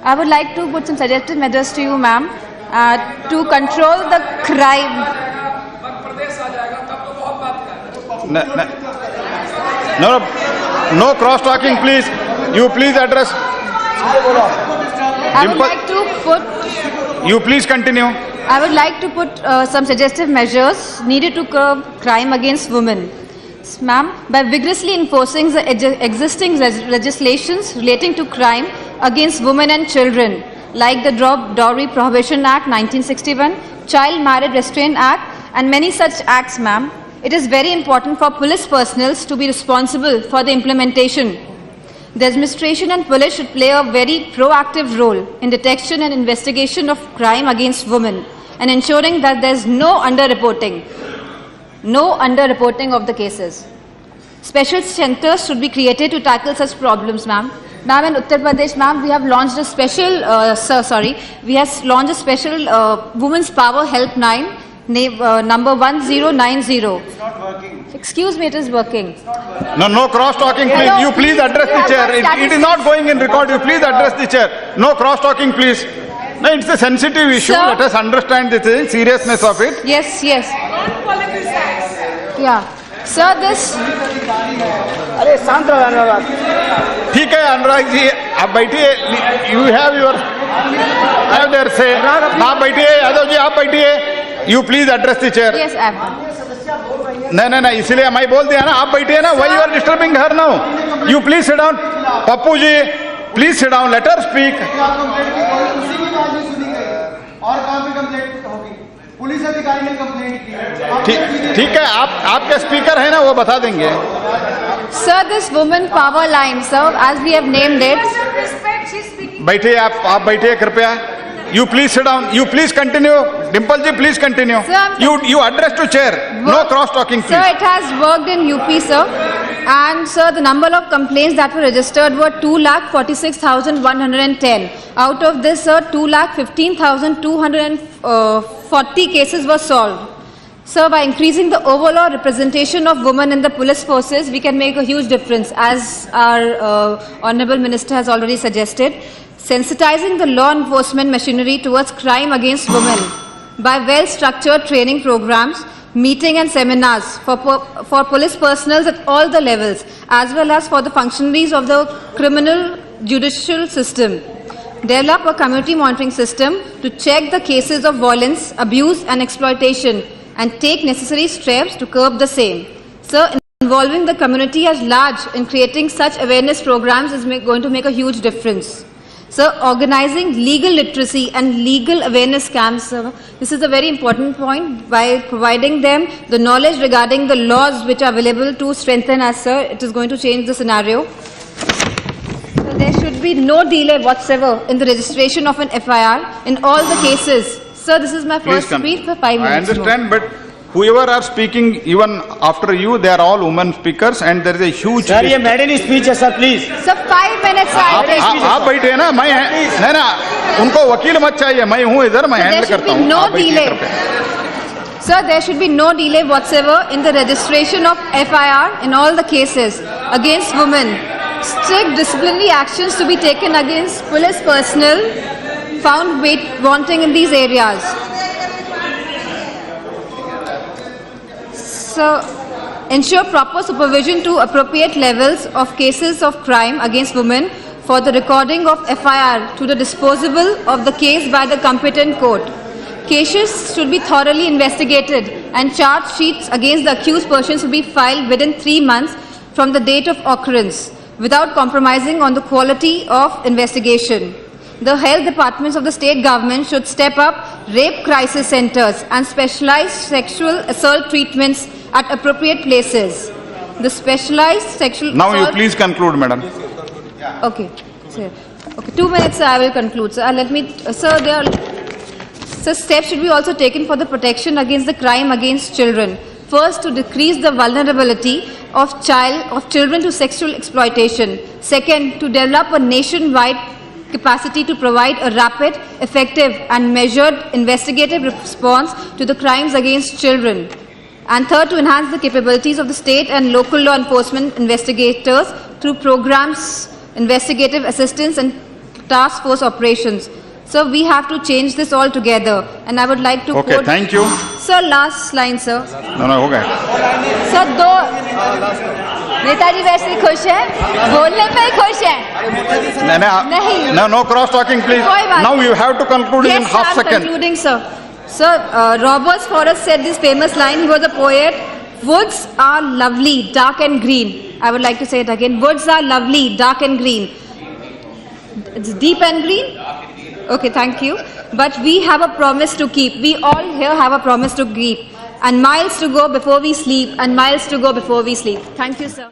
I would like to put some suggested measures to you, ma'am, to control the crime. No cross talking, please. You please address. I would like to put. You please continue. I would like to put some suggestive measures needed to curb crime against women. Ma'am, by vigorously enforcing the existing legislations relating to crime against women and children, like the Dowry Prohibition Act 1961, Child Marriage Restraint Act, and many such acts, ma'am, it is very important for police personnel to be responsible for the implementation. The administration and police should play a very proactive role in detection and investigation of crime against women and ensuring that there is no underreporting of the cases. Special centers should be created to tackle such problems, ma'am. Ma'am, in Uttar Pradesh, ma'am, we have launched a special, Women's Power Helpline, number 1090. It's not working. Excuse me, it is working. No cross talking, please. Hello, You please address the chair. It is not going in record. You please address the chair. No cross talking, please. No, it's a sensitive issue. Sir, let us understand the seriousness of it. Yes. Yeah. Sir, this. अरे शांत रहो अनुराग. ठीक है अनुराग जी, आप बैठिए. You have their say. आप बैठिए, यादव जी आप बैठिए. You please address the chair. Yes, I have. नहीं, इसीलिए मैं बोल दिया ना, आप बैठिए ना. Why you are disturbing her now? You please sit down. Pappu ji, please sit down. Let her speak. और कहाँ पे कंप्लेंट होगी? पुलिस अधिकारी ने कंप्लेंट की है. ठीक है, आपके स्पीकर है ना, वो बता देंगे. Sir, this woman power line, sir, as we have named it. बैठिए आप बैठिए कृपया. You please sit down. You please continue. Dimple ji, please continue. Sir, you address to chair. No cross talking, please. Sir, it has worked in UP, sir. And sir, the number of complaints that were registered were 2,46,110. Out of this, sir, 2,15,240 cases were solved. Sir, by increasing the overall representation of women in the police forces, we can make a huge difference, as our Honourable Minister has already suggested. Sensitizing the law enforcement machinery towards crime against women by well-structured training programs, meeting and seminars for police personnel at all the levels, as well as for the functionaries of the criminal judicial system. Develop a community monitoring system to check the cases of violence, abuse and exploitation and take necessary steps to curb the same. Sir, involving the community at large in creating such awareness programs is going to make a huge difference. Sir, organizing legal literacy and legal awareness camps, sir, this is a very important point. By providing them the knowledge regarding the laws which are available to strengthen us, sir, it is going to change the scenario. So there should be no delay whatsoever in the registration of an FIR in all the cases. Sir, this is my first speech for 5 minutes. I understand, but whoever are speaking, even after you, they are all women speakers, and there is a huge. Sir, ये madam speech है sir, please. Sir, 5 minutes. आप बैठे ना, मैं नहीं ना, उनको वकील मत चाहिए, मैं हूँ इधर, मैं हैंडल करता हूँ. No delay. Sir, there should be no delay whatsoever in the registration of FIR in all the cases against women. Strict disciplinary actions to be taken against police personnel found wanting in these areas. So, ensure proper supervision to appropriate levels of cases of crime against women for the recording of FIR to the disposal of the case by the competent court. Cases should be thoroughly investigated and charge sheets against the accused persons should be filed within 3 months from the date of occurrence without compromising on the quality of investigation. The health departments of the state government should step up rape crisis centers and specialized sexual assault treatments at appropriate places. The specialized sexual Now assault... you please conclude, madam. Okay. Sir. Okay, 2 minutes, sir, I will conclude. Sir, let me... sir, steps should be also taken for the protection against the crime against children. First, to decrease the vulnerability of children to sexual exploitation. Second, to develop a nationwide capacity to provide a rapid, effective and measured investigative response to the crimes against children. And third, to enhance the capabilities of the state and local law enforcement investigators through programs, investigative assistance and task force operations. So we have to change this altogether. And I would like to Okay, quote... thank you. Sir, last line, sir. No, हो गया. Sir दो नेताजी वैसे ही खुश है, बोलने पे ही खुश है. नहीं. No cross talking, please. कोई बात Now नहीं. you have to conclude in Yes, half I'm second. concluding, sir. Sir, Robert Forrest said this famous line. He was a poet. Woods are lovely, dark and green. I would like to say it again. Woods are lovely, dark and green. It's deep and green. Okay, thank you. But we have a promise to keep. We all here have a promise to keep. And miles to go before we sleep. And miles to go before we sleep. Thank you, sir.